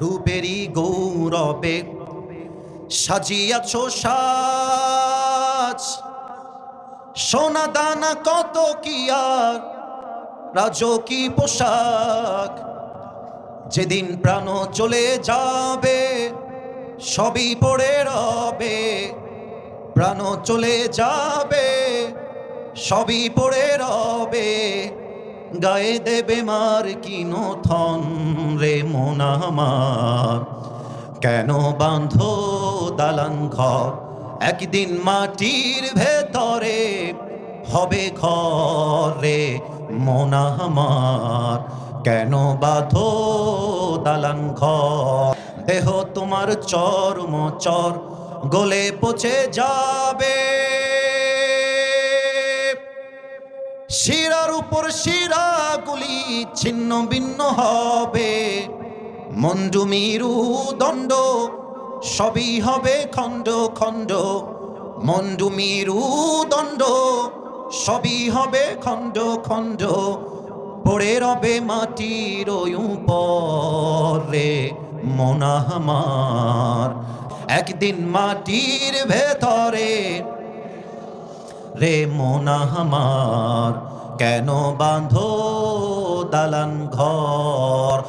রূপেরই গৌরবে সাজিয়াছ সাজ, সোনা দানা কত কি আর রাজকী পোশাক। যেদিন প্রাণ চলে যাবে সবই পড়ে রবে, প্রাণ চলে যাবে সবই পড়ে রবে। গায়ে দেবে মার কিনো থন রে মন আমার, কেন বাঁধো দালান ঘর? একদিন মাটির ভেতরে হবে ঘর রে মন আমার, কেন বাঁধো দালান ঘর? দেহ তোমার চর্ম চর গলে পচে যাবে, শিরার উপর শিরাগুলি ছিন্ন ভিন্ন হবে। মন্ডু মেরু দণ্ড সবই হবে খণ্ড খণ্ড, মন্ডু মেরু দণ্ড সবই হবে খণ্ড খণ্ড। পড়ে রবে মাটির উপরে মন আমার, একদিন মাটির ভেতরে রে মন আমার, কেন বাঁধো দালান ঘর?